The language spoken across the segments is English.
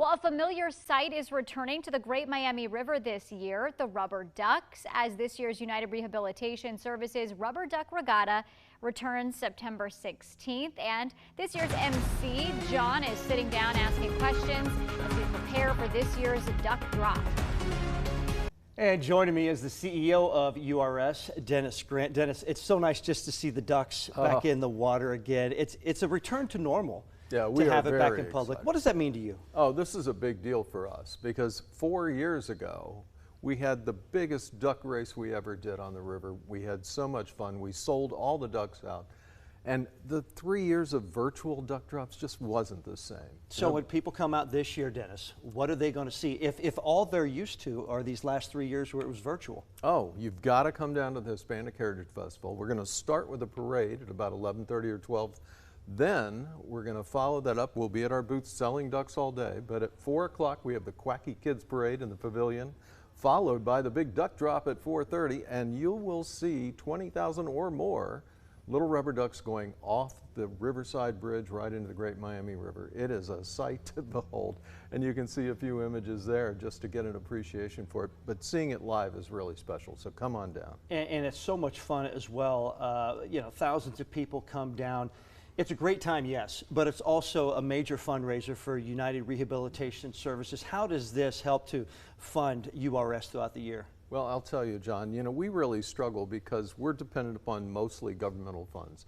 Well, a familiar sight is returning to the Great Miami River this year, the rubber ducks, as this year's United Rehabilitation Services Rubber Duck Regatta returns September 16th. And this year's MC, John, is sitting down asking questions as we prepare for this year's duck drop. And joining me is the CEO of URS, Dennis Grant. Dennis, it's so nice just to see the ducks back in the water again. It's a return to normal. Yeah, we to are have it back very in public. excited. What does that mean to you? Oh, this is a big deal for us because 4 years ago, we had the biggest duck race we ever did on the river. We had so much fun. We sold all the ducks out. And the 3 years of virtual duck drops just wasn't the same. So when people come out this year, Dennis, what are they going to see? If all they're used to are these last 3 years where it was virtual. Oh, you've got to come down to the Hispanic Heritage Festival. We're going to start with a parade at about 11:30 or 12. Then we're going to follow that up. We'll be at our booth selling ducks all day. But at 4 o'clock, we have the Quacky Kids Parade in the pavilion, followed by the big duck drop at 4:30. And you will see 20,000 or more little rubber ducks going off the Riverside Bridge right into the Great Miami River. It is a sight to behold. And you can see a few images there just to get an appreciation for it. But seeing it live is really special. So come on down. And it's so much fun as well. You know, thousands of people come down. It's a great time, yes, but it's also a major fundraiser for United Rehabilitation Services. How does this help to fund URS throughout the year? Well, I'll tell you, John, you know, we really struggle because we're dependent upon mostly governmental funds.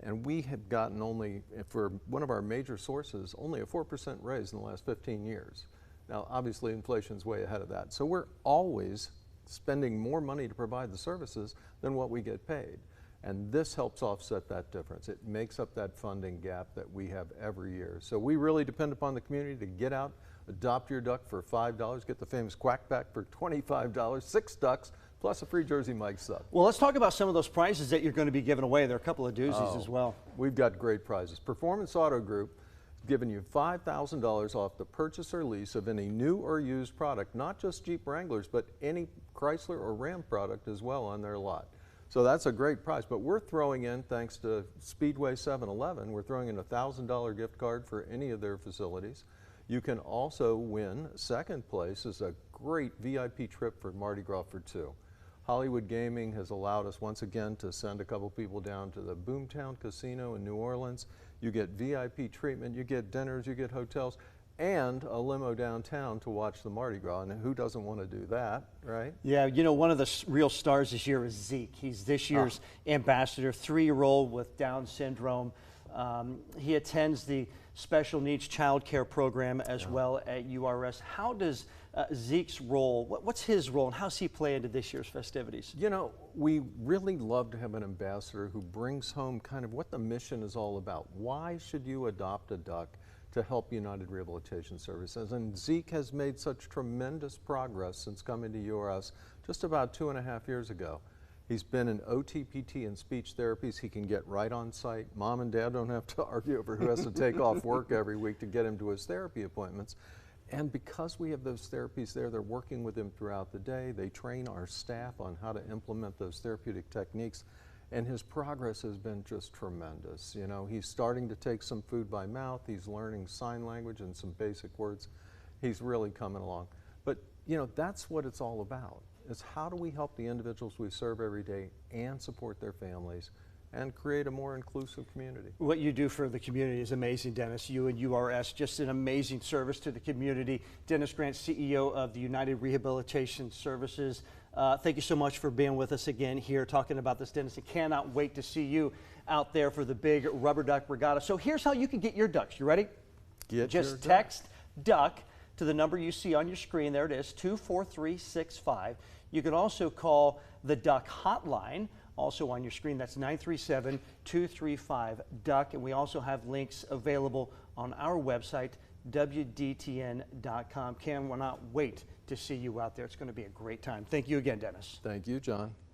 And we have gotten only, for one of our major sources, only a 4% raise in the last 15 years. Now, obviously, inflation's way ahead of that. So we're always spending more money to provide the services than what we get paid. And this helps offset that difference. It makes up that funding gap that we have every year. So we really depend upon the community to get out, adopt your duck for $5, get the famous quack pack for $25, 6 ducks, plus a free Jersey Mike's sub. Well, let's talk about some of those prizes that you're going to be giving away. There are a couple of doozies as well. We've got great prizes. Performance Auto Group is giving you $5,000 off the purchase or lease of any new or used product, not just Jeep Wranglers, but any Chrysler or Ram product as well on their lot. So that's a great prize, but we're throwing in, thanks to Speedway 7-Eleven, we're throwing in a $1,000 gift card for any of their facilities. You can also win second place is a great VIP trip for Mardi Gras for 2. Hollywood Gaming has allowed us once again to send a couple people down to the Boomtown Casino in New Orleans. You get VIP treatment, you get dinners, you get hotels, and a limo downtown to watch the Mardi Gras. And who doesn't want to do that, right? Yeah, you know, one of the real stars this year is Zeke. He's this year's ambassador, 3-year-old with Down syndrome. He attends the special needs child care program as well at URS. How does Zeke's role, what's his role, and how does he play into this year's festivities? You know, we really love to have an ambassador who brings home kind of what the mission is all about. Why should you adopt a duck to help United Rehabilitation Services? And Zeke has made such tremendous progress since coming to URS just about 2.5 years ago. He's been in OT-PT and speech therapies. He can get right on site. Mom and Dad don't have to argue over who has to take off work every week to get him to his therapy appointments. And because we have those therapies there, they're working with him throughout the day. They train our staff on how to implement those therapeutic techniques. And his progress has been just tremendous. You know, he's starting to take some food by mouth. He's learning sign language and some basic words. He's really coming along. But, you know, that's what it's all about, is how do we help the individuals we serve every day and support their families and create a more inclusive community. What you do for the community is amazing, Dennis. You and URS, just an amazing service to the community. Dennis Grant, CEO of the United Rehabilitation Services. Thank you so much for being with us again here talking about this, Dennis. I cannot wait to see you out there for the big Rubber Duck Regatta. So here's how you can get your ducks. You ready? Just text duck to the number you see on your screen. There it is, 24365. You can also call the Duck Hotline, also on your screen. That's 937-235-DUCK. And we also have links available on our website, WDTN.com. Cannot wait to see you out there. It's going to be a great time. Thank you again, Dennis. Thank you, John.